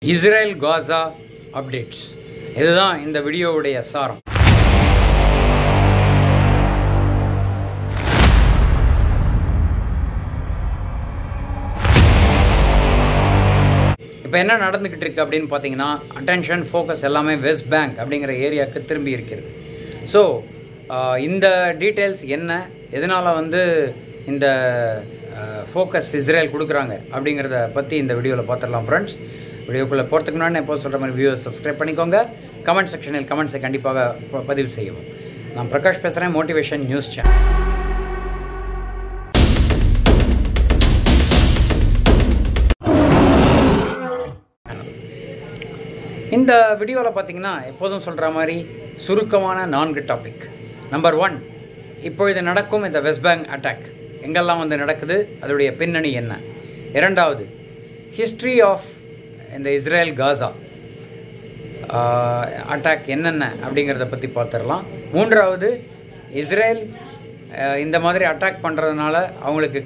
Israel Gaza updates இதுதான் இந்த வீடியோவுடைய சாரம். இப்போ என்ன நடந்துக்கிட்டு இருக்கு அப்படின்னு பார்த்தீங்கன்னா, அட்டென்ஷன் ஃபோக்கஸ் எல்லாமே வெஸ்ட் பேங்க் அப்படிங்கிற ஏரியாவுக்கு திரும்பி இருக்கிறது. ஸோ இந்த டீட்டெயில்ஸ் என்ன, எதனால் இந்த ஃபோக்கஸ் இஸ்ரேல் கொடுக்குறாங்க அப்படிங்கிறத பற்றி இந்த வீடியோவில் பார்த்துடலாம் ஃப்ரெண்ட்ஸ். வீடியோக்குள்ளே போகிறதுக்கு முன்னாடி எப்போ சொல்கிற மாதிரி வீடியோ சப்ஸ்கிரைப் பண்ணிக்கோங்க. கமெண்ட் செக்ஷனில் கமெண்ட்ஸை கண்டிப்பாக பதிவு செய்யவும். நான் பிரகாஷ் பேசுகிறேன், மோட்டிவேஷன் நியூஸ் சேனல். இந்த வீடியோவில் பார்த்தீங்கன்னா எப்போதும் சொல்கிற மாதிரி சுருக்கமான 4 டாபிக். நம்பர் 1, இப்பொழுது நடக்கும் இந்த வெஸ்ட் பேங்க் அட்டாக் எங்கெல்லாம் நடக்குது, அதோடைய பின்னணி என்ன. 2வது, ஹிஸ்ட்ரி ஆஃப் இந்த இஸ்ரேல் காசா அட்டாக் என்னென்ன அப்படிங்கிறத பற்றி பார்த்துடலாம். 3வது, இஸ்ரேல் இந்த மாதிரி அட்டாக் பண்ணுறதுனால அவங்களுக்கு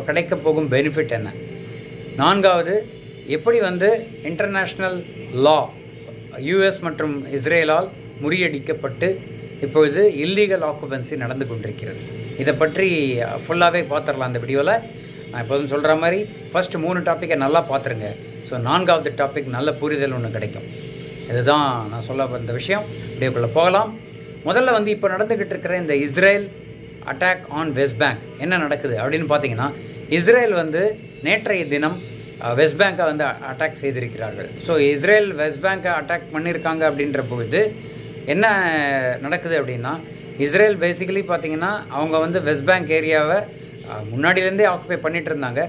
கிடைக்க போகும் பெனிஃபிட் என்ன. 4வது, எப்படி இன்டர்நேஷ்னல் லா யூஎஸ் மற்றும் இஸ்ரேலால் முறியடிக்கப்பட்டு இப்பொழுது இல்லீகல் ஆக்குபென்சி நடந்து கொண்டிருக்கிறது. இதை பற்றி ஃபுல்லாகவே பார்த்துடலாம் இந்த வீடியோவில். நான் எப்போதும் சொல்கிற மாதிரி ஃபஸ்ட்டு 3 டாப்பிக்கை நல்லா பார்த்துருங்க. ஸோ 4வது டாபிக் நல்ல புரிதல் ஒன்று கிடைக்கும். இதுதான் நான் சொல்ல வந்த விஷயம். வீடியோக்குள்ளே போகலாம். முதல்ல இப்போ நடந்துக்கிட்டு இருக்கிற இந்த Israel attack on west bank என்ன நடக்குது அப்படின்னு பார்த்தீங்கன்னா, இஸ்ரேல் நேற்றைய தினம் வெஸ்ட் பேங்கை அட்டாக் செய்திருக்கிறார்கள். ஸோ இஸ்ரேல் வெஸ்ட் பேங்கை அட்டாக் பண்ணியிருக்காங்க அப்படின்ற பொழுது என்ன நடக்குது அப்படின்னா, இஸ்ரேல் பேசிக்கலி பார்த்தீங்கன்னா அவங்க வெஸ்ட் பேங்க் ஏரியாவை முன்னாடியிலேருந்தே ஆக்குபை பண்ணிகிட்டு இருந்தாங்க.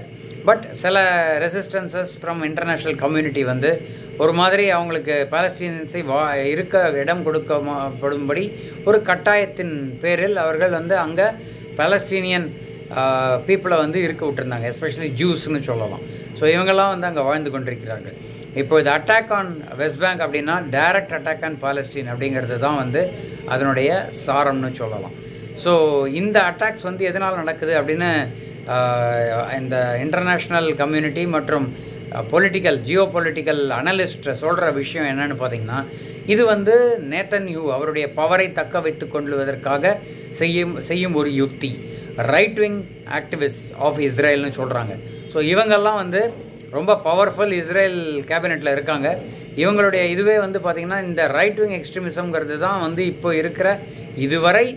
பட் சில ரெசிஸ்டன்சஸ் ஃப்ரம் இன்டர்நேஷ்னல் கம்யூனிட்டி ஒரு மாதிரி அவங்களுக்கு பாலஸ்தீனியன்ஸை இருக்க இடம் கொடுக்கப்படும்படி ஒரு கட்டாயத்தின் பேரில் அவர்கள் அங்கே பாலஸ்தீனியன் பீப்புளை இருக்க விட்டுருந்தாங்க, எஸ்பெஷலி ஜூஸ்ன்னு சொல்லலாம். ஸோ இவங்கெல்லாம் அங்கே வாழ்ந்து கொண்டிருக்கிறார்கள். இப்போ இது அட்டாக் ஆன் வெஸ்ட் பேங்க் அப்படின்னா டைரக்ட் அட்டாக் ஆன் பாலஸ்தீன் அப்படிங்கிறது தான் அதனுடைய சாரம்னு சொல்லலாம். ஸோ இந்த அட்டாக்ஸ் எதனால் நடக்குது அப்படின்னு இந்த இன்டர்நேஷ்னல் கம்யூனிட்டி மற்றும் ஜியோ பொலிட்டிக்கல் அனலிஸ்ட் சொல்கிற விஷயம் என்னன்னு பார்த்தீங்கன்னா, இது நேத்தன்யூ அவருடைய பவரை தக்க வைத்து கொள்வதற்காக செய்யும் ஒரு யுக்தி. ரைட் விங் ஆக்டிவிஸ்ட் ஆஃப் இஸ்ரேல்னு சொல்கிறாங்க. ஸோ இவங்கெல்லாம் ரொம்ப பவர்ஃபுல் இஸ்ரேல் கேபினெட்டில் இருக்காங்க. இவங்களுடைய இதுவே பார்த்திங்கன்னா இந்த ரைட் விங் எக்ஸ்ட்ரீமிசம்ங்கிறது தான் இப்போ இருக்கிற இதுவரை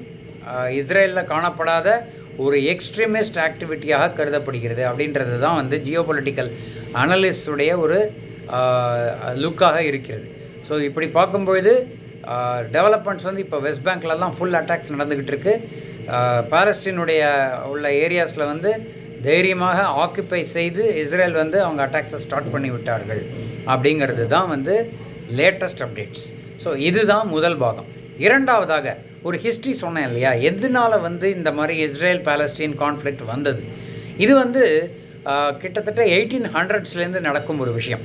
இஸ்ரேலில் காணப்படாத ஒரு எக்ஸ்ட்ரீமிஸ்ட் ஆக்டிவிட்டியாக கருதப்படுகிறது அப்படின்றது தான் ஜியோ பொலிட்டிக்கல் அனலிஸ்டுடைய ஒரு லுக்காக இருக்கிறது. ஸோ இப்படி பார்க்கும்பொழுது டெவலப்மெண்ட்ஸ் இப்போ வெஸ்ட் பேங்க்லலாம் ஃபுல் அட்டாக்ஸ் நடந்துக்கிட்டு இருக்கு. பாலஸ்தீனுடைய உள்ள ஏரியாஸில் தைரியமாக ஆக்குப்பை செய்து இஸ்ரேல் அவங்க அட்டாக்ஸை ஸ்டார்ட் பண்ணி விட்டார்கள் அப்படிங்கிறது தான் லேட்டஸ்ட் அப்டேட்ஸ். ஸோ இதுதான் முதல் பாகம். 2வதாக ஒரு ஹிஸ்ட்ரி சொன்னேன் இல்லையா, எதனால இந்த மாதிரி இஸ்ரேல் பாலஸ்தீன் கான்ஃப்ளிக்ட் வந்தது. இது கிட்டத்தட்ட 1800ஸ்லேருந்து நடக்கும் ஒரு விஷயம்.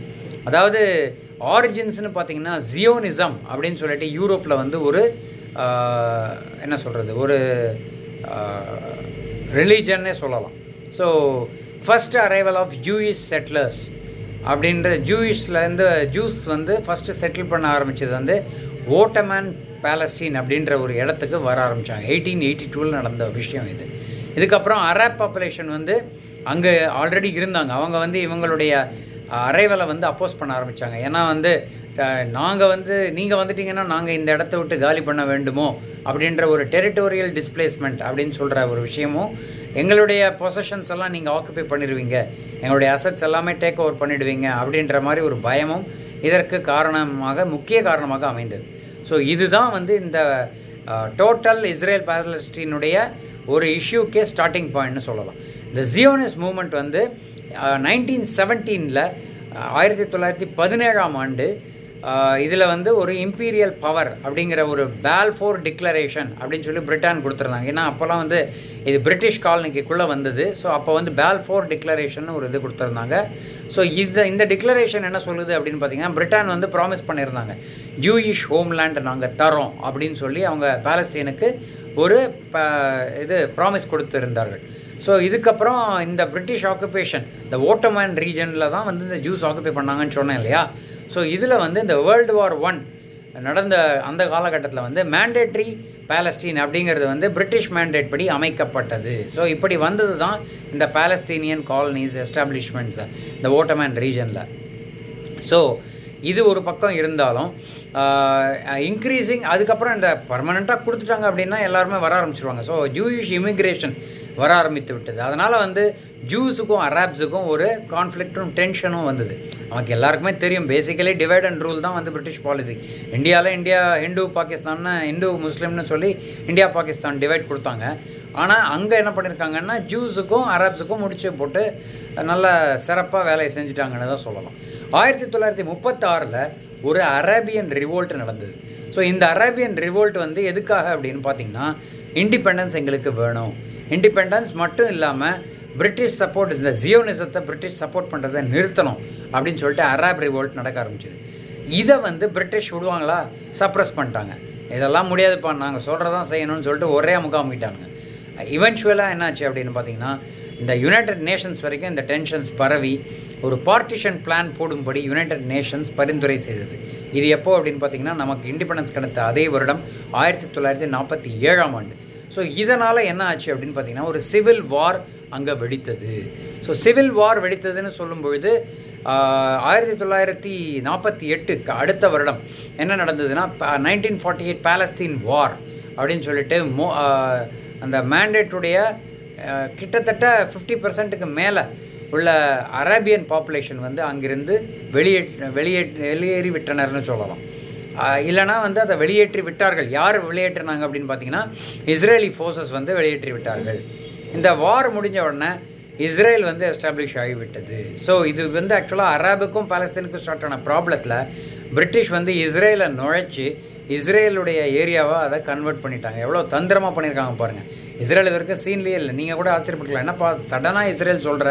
அதாவது ஆரிஜின்ஸ்னு பார்த்தீங்கன்னா ஜியோனிசம் அப்படின்னு சொல்லிட்டு யூரோப்பில் ஒரு என்ன சொல்கிறது, ஒரு ரிலீஜன்னே சொல்லலாம். So first arrival of Jewish settlers அப்படின்ற ஜூஸ் ஃபஸ்ட்டு செட்டில் பண்ண ஆரம்பித்தது ஓட்டமன் பாலஸ்தீன் அப்படின்ற ஒரு இடத்துக்கு வர ஆரம்பித்தாங்க. 1882 நடந்த விஷயம் இது. இதுக்கப்புறம் அரப் பாப்புலேஷன் அங்கே ஆல்ரெடி இருந்தாங்க. அவங்க இவங்களுடைய அரைவலை அப்போஸ் பண்ண ஆரம்பித்தாங்க. ஏன்னா நாங்கள் நீங்கள் வந்துட்டீங்கன்னா நாங்கள் இந்த இடத்த விட்டு காலி பண்ண வேண்டுமோ அப்படின்ற ஒரு டெரிட்டோரியல் டிஸ்பிளேஸ்மெண்ட் அப்படின்னு சொல்கிற ஒரு விஷயமும், எங்களுடைய பொசஷன்ஸ் எல்லாம் நீங்கள் ஆக்குபை பண்ணிடுவீங்க, எங்களுடைய அசட்ஸ் எல்லாமே டேக் ஓவர் பண்ணிடுவீங்க அப்படின்ற மாதிரி ஒரு பயமும் இதற்கு முக்கிய காரணமாக அமைந்தது. ஸோ இதுதான் இந்த டோட்டல் இஸ்ரேல் பாலஸ்தீனுடைய ஒரு இஷ்யூக்கே ஸ்டார்டிங் பாயிண்ட்னு சொல்லலாம். இந்த ஜியோனிஸ்ட் மூமெண்ட் 1917 1917ஆம் ஆண்டு இதில் ஒரு இம்பீரியல் பவர் அப்படிங்கிற ஒரு பால்ஃபோர் டிக்ளரேஷன் அப்படின்னு சொல்லி பிரிட்டன் கொடுத்துருந்தாங்க. ஏன்னா அப்போல்லாம் இது பிரிட்டிஷ் காலனிக்குள்ளே வந்தது. ஸோ அப்போ பால்ஃபோர் டிக்ளரேஷன் ஒரு இது கொடுத்துருந்தாங்க. ஸோ இந்த டிக்ளரேஷன் என்ன சொல்லுது அப்படின்னு பார்த்தீங்கன்னா, பிரிட்டன் ப்ராமிஸ் பண்ணியிருந்தாங்க, ஜூயிஷ் ஹோம்லேண்ட் நாங்கள் தரோம் அப்படின்னு சொல்லி அவங்க பாலஸ்தீனுக்கு ஒரு இது ப்ராமிஸ் கொடுத்துருந்தார்கள். ஸோ இதுக்கப்புறம் இந்த பிரிட்டிஷ் ஆக்குபேஷன் இந்த ஓட்டோமன் ரீஜனில் தான் வந்து இந்த ஜூஸ் ஆக்குபை பண்ணாங்கன்னு சொன்னேன் இல்லையா. ஸோ இதில் வந்து இந்த வேர்ல்டு வார் 1 நடந்த அந்த காலகட்டத்தில் வந்து மேண்டேட்ரி பாலஸ்தீன் அப்படிங்கிறது வந்து பிரிட்டிஷ் மேண்டேட் படி அமைக்கப்பட்டது. ஸோ இப்படி வந்தது தான் இந்த பாலஸ்தீனியன் காலனிஸ் எஸ்டாப்ளிஷ்மெண்ட்ஸ் இந்த ஓட்டோமன் ரீஜனில். ஸோ இது ஒரு பக்கம் இருந்தாலும் இன்க்ரீஸிங் அதுக்கப்புறம் இந்த பர்மனெண்ட்டாக கொடுத்துட்டாங்க அப்படின்னா எல்லாருமே வர ஆரம்பிச்சிருவாங்க. ஸோ ஜூயிஷ் இமிக்ரேஷன் வர ஆரம்பித்து விட்டது. அதனால் வந்து ஜூஸுக்கும் அராப்ஸுக்கும் ஒரு கான்ஃப்ளிக்டும் டென்ஷனும் வந்தது. நமக்கு எல்லாருக்குமே தெரியும், பேசிக்கலி டிவைட் அண்ட் ரூல் தான் வந்து பிரிட்டிஷ் பாலிசி. இந்தியாவில் ஹிந்து பாகிஸ்தான்னு ஹிந்து முஸ்லீம்னு சொல்லி இந்தியா பாகிஸ்தான் டிவைட் கொடுத்தாங்க. ஆனால் அங்கே என்ன பண்ணியிருக்காங்கன்னா ஜூஸுக்கும் அராப்ஸுக்கும் முடிச்சு போட்டு நல்ல சிறப்பாக வேலையை செஞ்சுட்டாங்கன்னு தான் சொல்லலாம். 1936 ஒரு அரேபியன் ரிவோல்ட் நடந்தது. ஸோ இந்த அரேபியன் ரிவோல்ட் வந்து எதுக்காக அப்படின்னு பார்த்தீங்கன்னா, இண்டிபெண்டன்ஸ் எங்களுக்கு வேணும், இண்டிபெண்டன்ஸ் மட்டும் இல்லாமல் பிரிட்டிஷ் சப்போர்ட், இந்த ஜியோனிசத்தை பிரிட்டிஷ் சப்போர்ட் பண்ணுறதை நிறுத்தணும் அப்படின்னு சொல்லிட்டு அரேப் ரிவோல்ட் நடக்க ஆரம்பிச்சிது. இதை வந்து பிரிட்டிஷ் விடுவாங்களா, சப்ரஸ் பண்ணிட்டாங்க. இதெல்லாம் முடியாதுப்பா, நாங்கள் சொல்கிறதான் செய்யணும்னு சொல்லிட்டு ஒரே முகாமிட்டாங்க. இவென்ச்சுவலாக என்னாச்சு அப்படின்னு பார்த்தீங்கன்னா, இந்த யுனைடெட் நேஷன்ஸ் வரைக்கும் இந்த டென்ஷன்ஸ் பரவி ஒரு பார்ட்டிஷன் பிளான் போடும்படி யுனைடெட் நேஷன்ஸ் பரிந்துரை செய்தது. இது எப்போ அப்படின்னு பார்த்தீங்கன்னா, நமக்கு இண்டிபெண்டன்ஸ் கிடைத்த அதே வருடம் 1947 ஸோ இதனால் என்ன ஆச்சு அப்படின்னு பார்த்தீங்கன்னா, ஒரு சிவில் வார் அங்கே வெடித்தது. ஸோ சிவில் வார் வெடித்ததுன்னு சொல்லும் பொழுது 1948 அடுத்த வருடம் என்ன நடந்ததுன்னா, 1948 பாலஸ்தீன் வார் அப்படின்னு சொல்லிட்டு அந்த மேண்டேட்டுடைய கிட்டத்தட்ட 50% மேலே உள்ள அரேபியன் பாப்புலேஷன் வந்து அங்கிருந்து வெளியேறி விட்டனர்னு சொல்லலாம். இல்லைனா வந்து அதை வெளியேற்றி விட்டார்கள். யார் வெளியேற்றினாங்க அப்படின்னு பார்த்தீங்கன்னா, இஸ்ரேலி ஃபோர்ஸஸ் வந்து வெளியேற்றி விட்டார்கள். இந்த வார் முடிஞ்ச உடனே இஸ்ரேல் வந்து எஸ்டாப்ளிஷ் ஆகிவிட்டது. ஸோ இது வந்து ஆக்சுவலாக அரேபுக்கும் பாலஸ்தீனுக்கும் ஸ்டார்ட் ஆன ப்ராப்ளத்தில் பிரிட்டிஷ் வந்து இஸ்ரேலை நுழைச்சி இஸ்ரேலுடைய ஏரியாவை அதை கன்வெர்ட் பண்ணிட்டாங்க. எவ்வளோ தந்திரமாக பண்ணியிருக்காங்க பாருங்கள். இஸ்ரேல் இது வரைக்கும் சீன்லேயே இல்லை. நீங்கள் கூட ஆச்சரியப்பட்டுக்கலாம், என்னப்பா சடனாக இஸ்ரேல் சொல்கிற,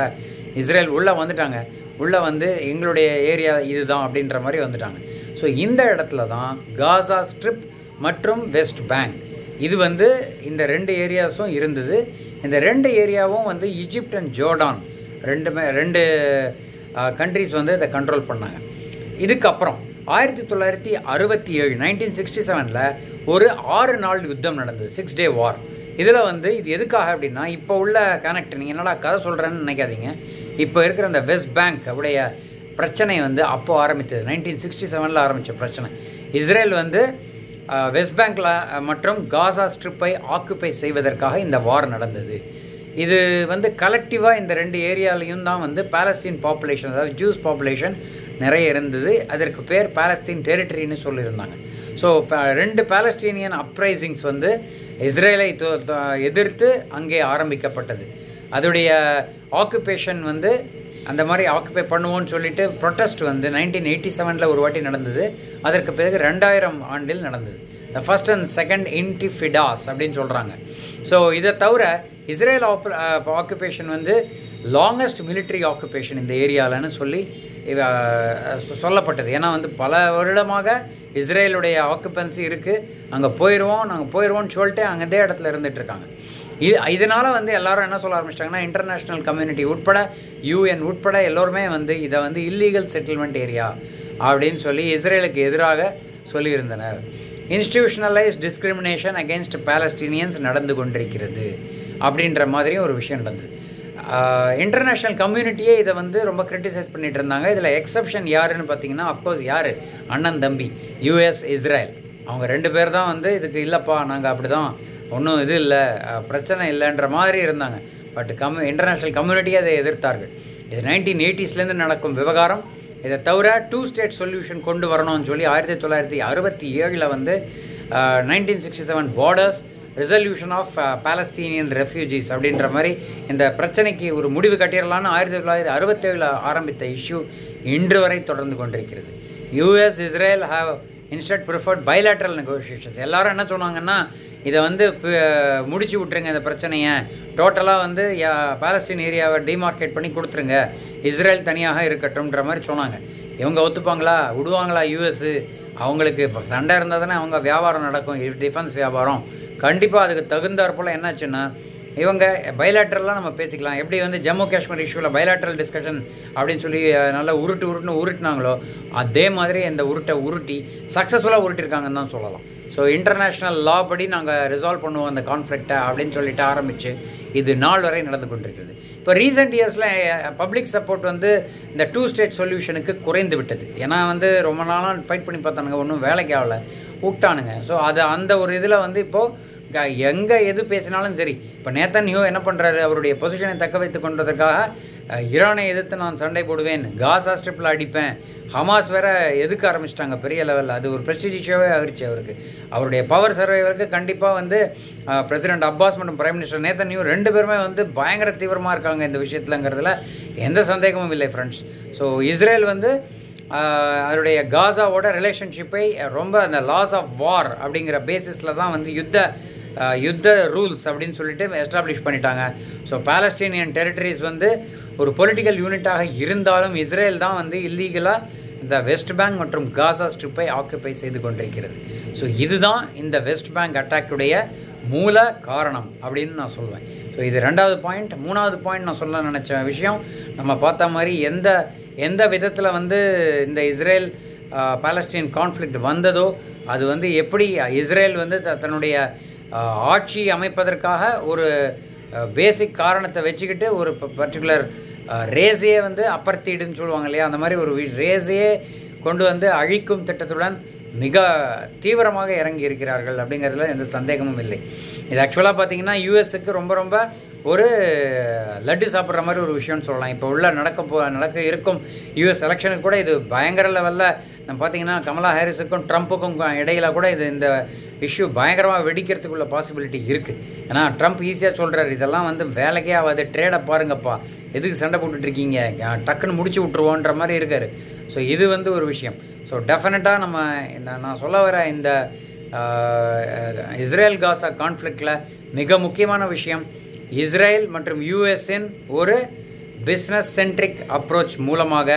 இஸ்ரேல் உள்ளே வந்துட்டாங்க, உள்ளே வந்து எங்களுடைய ஏரியா இதுதான் அப்படின்ற மாதிரி வந்துட்டாங்க. ஸோ இந்த இடத்துல தான் காசா ஸ்ட்ரிப் மற்றும் வெஸ்ட் பேங்க், இது வந்து இந்த 2 ஏரியாஸும் இருந்தது. இந்த 2 ஏரியாவும் வந்து ஈஜிப்ட் அண்ட் ஜோர்டான் ரெண்டு கண்ட்ரிஸ் வந்து இதை கண்ட்ரோல் பண்ணாங்க. இதுக்கப்புறம் 1967 1967 ஒரு 6 நாள் யுத்தம் நடந்தது, 6 டே வார். இதில் வந்து இது எதுக்காக அப்படின்னா, இப்போ உள்ள கனெக்ட், நீங்கள் என்னடா கதை சொல்கிறேன்னு நினைக்காதீங்க, இப்போ இருக்கிற அந்த வெஸ்ட் பேங்க் உடைய பிரச்சனை வந்து அப்போ ஆரம்பித்தது. 1967 ஆரம்பித்த பிரச்சனை. இஸ்ரேல் வந்து வெஸ்ட் பேங்க்ல மற்றும் காசா ஸ்ட்ரிப்பை ஆக்குப்பை செய்வதற்காக இந்த வார் நடந்தது. இது வந்து கலெக்டிவாக இந்த 2 ஏரியாலையும் தான் வந்து பாலஸ்தீன் பாப்புலேஷன், அதாவது ஜூஸ் பாப்புலேஷன் நிறைய இருந்தது. அதற்கு பேர் பாலஸ்தீன் டெரிட்டரின்னு சொல்லியிருந்தாங்க. ஸோ 2 பாலஸ்தீனியன் அப்ரைசிங்ஸ் வந்து இஸ்ரேலை எதிர்த்து அங்கே ஆரம்பிக்கப்பட்டது. அதோடைய ஆக்குபேஷன் வந்து அந்த மாதிரி ஆக்குபை பண்ணுவோன்னு சொல்லிட்டு ப்ரொட்டஸ்ட் வந்து 1987 ஒரு வாட்டி நடந்தது. அதற்கு பிறகு 2000 நடந்தது. த ஃபர்ஸ்ட் அண்ட் செகண்ட் இன்டிஃபிடாஸ் அப்படின்னு சொல்கிறாங்க. ஸோ இதை தவிர இஸ்ரேல் ஆக்குபேஷன் வந்து லாங்கஸ்ட் மிலிட்ரி ஆக்குபேஷன் இந்த ஏரியாவில்னு சொல்லி சொல்லப்பட்டது. ஏன்னா வந்து பல வருடமாக இஸ்ரேலுடைய ஆக்குபென்சி இருக்குது, அங்கே நாங்கள் போயிடுவோம்னு சொல்லிட்டு அங்கே இடத்துல இருந்துகிட்ருக்காங்க. இதனால் வந்து எல்லாரும் என்ன சொல்ல ஆரம்பிச்சிட்டாங்கன்னா, இன்டர்நேஷ்னல் கம்யூனிட்டி உட்பட UN உட்பட எல்லோருமே வந்து இதை வந்து இல்லீகல் செட்டில்மெண்ட் ஏரியா அப்படின்னு சொல்லி இஸ்ரேலுக்கு எதிராக சொல்லியிருந்தனர். இன்ஸ்டிடியூஷனலைஸ் டிஸ்கிரிமினேஷன் அகெயின்ஸ்ட் பாலஸ்டீனியன்ஸ் நடந்து கொண்டிருக்கிறது அப்படின்ற மாதிரியும் ஒரு விஷயம் நடந்தது. இன்டர்நேஷ்னல் கம்யூனிட்டியே இதை வந்து ரொம்ப கிரிட்டிசைஸ் பண்ணிட்டு இருந்தாங்க. இதில் எக்ஸப்ஷன் யாருன்னு பார்த்தீங்கன்னா, அஃப்கோர்ஸ் யார், அண்ணன் தம்பி US இஸ்ரேல், அவங்க 2 பேர் தான் வந்து இதுக்கு இல்லைப்பா நாங்கள் அப்படி தான், ஒன்றும் இது இல்லை, பிரச்சனை இல்லைன்ற மாதிரி இருந்தாங்க. பட் இன்டர்நேஷ்னல் கம்யூனிட்டியை அதை எதிர்த்தார்கள். இது 1980s நடக்கும் விவகாரம். இதை தவிர 2 ஸ்டேட் சொல்யூஷன் கொண்டு வரணும்னு சொல்லி 1967 வந்து 1967 borders resolution of Palestinian refugees அப்படின்ற மாதிரி இந்த பிரச்சனைக்கு ஒரு முடிவு கட்டிடலான்னு 1967 ஆரம்பித்த இஷ்யூ இன்று வரை தொடர்ந்து கொண்டிருக்கிறது. US Israel have instead preferred bilateral negotiations. எல்லாரும் என்ன சொன்னாங்கன்னா, இதை வந்து முடிச்சு விட்டுருங்க, இந்த பிரச்சனையை டோட்டலாக வந்து பாலஸ்தீன் ஏரியாவை டிமார்க்கேட் பண்ணி கொடுத்துருங்க, இஸ்ரேல் தனியாக இருக்கட்டும்ன்ற மாதிரி சொன்னாங்க. இவங்க ஒத்துப்பாங்களா, விடுவாங்களா? US அவங்களுக்கு சண்டை இருந்தால் தானே அவங்க வியாபாரம் நடக்கும், டிஃபென்ஸ் வியாபாரம். கண்டிப்பாக அதுக்கு தகுந்தாற் போல் என்னாச்சுன்னா, இவங்க பைலாட்ரலாக நம்ம பேசிக்கலாம். எப்படி வந்து ஜம்மு காஷ்மீர் இஷ்யூவில் பைலாட்ரல் டிஸ்கஷன் அப்படின்னு சொல்லி நல்லா உருட்டுனாங்களோ அதே மாதிரி இந்த உருட்டி சக்ஸஸ்ஃபுல்லாக உருட்டிருக்காங்கன்னு தான் சொல்லலாம். ஸோ இன்டர்நேஷ்னல் லா படி நாங்கள் ரிசால்வ் பண்ணுவோம் அந்த கான்ஃப்ளிக்டை அப்படின்னு சொல்லிட்டு ஆரம்பித்து இது நாள் வரை நடந்து கொண்டிருக்கிறது. இப்போ ரீசெண்ட் இயர்ஸில் பப்ளிக் சப்போர்ட் வந்து இந்த 2 ஸ்டேட் சொல்யூஷனுக்கு குறைந்து விட்டது. ஏன்னா வந்து ரொம்ப நாளாக ஃபைட் பண்ணி பார்த்தானுங்க, ஒன்றும் வேலைக்கு ஆகலை, விட்டானுங்க. ஸோ அது அந்த ஒரு இதில் வந்து இப்போது எங்கே எது பேசினாலும் சரி, இப்போ நேத்தன்யாஹூ என்ன பண்ணுறாரு, அவருடைய பொசிஷனை தக்க வைத்து கொண்டதற்காக ஈரானை எதிர்த்து நான் சண்டை போடுவேன், காசா ஸ்ட்ரிப்பில் அடிப்பேன், ஹமாஸ் வேற எதுக்க ஆரம்பிச்சிட்டாங்க பெரிய லெவலில். அது ஒரு ப்ரெஸ்டீஜ் இஷ்யூவே ஆகிடுச்சு அவருக்கு. அவருடைய பவர் சர்வைவருக்கு கண்டிப்பாக வந்து பிரசிடென்ட் அப்பாஸ் மற்றும் பிரைம் மினிஸ்டர் நேத்தன்யாஹூ 2 பேருமே வந்து பயங்கர தீவிரமாக இருக்காங்க இந்த விஷயத்துலங்கிறதுல எந்த சந்தேகமும் இல்லை ஃப்ரெண்ட்ஸ். ஸோ இஸ்ரேல் வந்து அதனுடைய காசாவோட ரிலேஷன்ஷிப்பை ரொம்ப அந்த லாஸ் ஆஃப் வார் அப்படிங்கிற பேசிஸில் தான் வந்து யுத்த ரூல்ஸ் அப்படின்னு சொல்லிட்டு எஸ்டாப்ளிஷ் பண்ணிட்டாங்க. ஸோ பாலஸ்தீனியன் டெரிட்டரிஸ் வந்து ஒரு பொலிட்டிக்கல் யூனிட்டாக இருந்தாலும் இஸ்ரேல் தான் வந்து இல்லீகலாக இந்த வெஸ்ட் பேங்க் மற்றும் காசா ஸ்ட்ரிப்பை ஆக்குப்பை செய்து கொண்டிருக்கிறது. ஸோ இதுதான் இந்த வெஸ்ட் பேங்க் அட்டாக்குடைய மூல காரணம் அப்படின்னு நான் சொல்வேன். ஸோ இது 2வது பாயிண்ட். 3வது பாயிண்ட் நான் சொல்ல நினச்ச விஷயம், நம்ம பார்த்த மாதிரி எந்த விதத்தில் வந்து இந்த இஸ்ரேல் பாலஸ்தீன் கான்ஃப்ளிக்ட் வந்ததோ அது வந்து எப்படி இஸ்ரேல் வந்து தன்னுடைய ஆட்சி அமைப்பதற்காக ஒரு பேசிக் காரணத்தை வச்சுக்கிட்டு ஒரு பர்டிகுலர் ரேஸையே வந்து அப்பர்த்தீடுன்னு சொல்லுவாங்க இல்லையா, அந்த மாதிரி ஒரு ரேஸையே கொண்டு வந்து அழிக்கும் திட்டத்துடன் மிக தீவிரமாக இறங்கி இருக்கிறார்கள் அப்படிங்கிறதுல எந்த சந்தேகமும் இல்லை. இது ஆக்சுவலாக பார்த்தீங்கன்னா யூஎஸ்க்கு ரொம்ப ஒரு லட்டு சாப்பிட்ற மாதிரி ஒரு விஷயம்னு சொல்லலாம். இப்போ உள்ள நடக்க இருக்கும் யூஎஸ் எலெக்ஷனுக்கு கூட இது பயங்கர லெவலில் நம்ம பார்த்தீங்கன்னா கமலா ஹாரிஸுக்கும் ட்ரம்ப்புக்கும் இடையில கூட இந்த இஷ்யூ பயங்கரமாக வெடிக்கிறதுக்குள்ள பாசிபிலிட்டி இருக்குது. ஏன்னா ட்ரம்ப் ஈஸியாக சொல்கிறார், இதெல்லாம் வந்து வேலைக்கே ஆகாது, ட்ரேடை பாருங்கப்பா, எதுக்கு சண்டை போட்டுட்ருக்கீங்க, டக்குன்னு முடிச்சு விட்ருவோன்ற மாதிரி இருக்கார். ஸோ இது வந்து ஒரு விஷயம். ஸோ டெஃபினட்டாக நான் சொல்ல வர இந்த இஸ்ரேல் காசா கான்ஃப்ளிக்டில் மிக முக்கியமான விஷயம், இஸ்ரேல் மற்றும் யூஎஸ்இன் ஒரு பிஸ்னஸ் சென்ட்ரிக் அப்ரோச் மூலமாக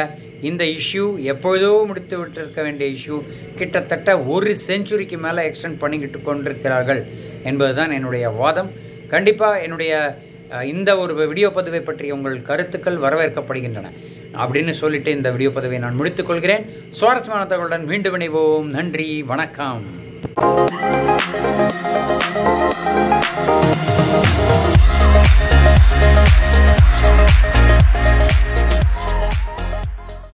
இந்த இஷ்யூ எப்பொழுதோ முடித்து விட்டிருக்க வேண்டிய இஷ்யூ கிட்டத்தட்ட 1 செஞ்சுரிக்கு மேலே எக்ஸ்டெண்ட் பண்ணிக்கிட்டு கொண்டிருக்கிறார்கள் என்பதுதான் என்னுடைய வாதம். கண்டிப்பாக என்னுடைய இந்த ஒரு வீடியோ பதிவை பற்றி உங்கள் கருத்துக்கள் வரவேற்கப்படுகின்றன அப்படின்னு சொல்லிட்டு இந்த வீடியோ பதிவை நான் முடித்துக்கொள்கிறேன். சுவாரஸ்யமான தகவலுடன் மீண்டும் இணைவோம். நன்றி, வணக்கம்.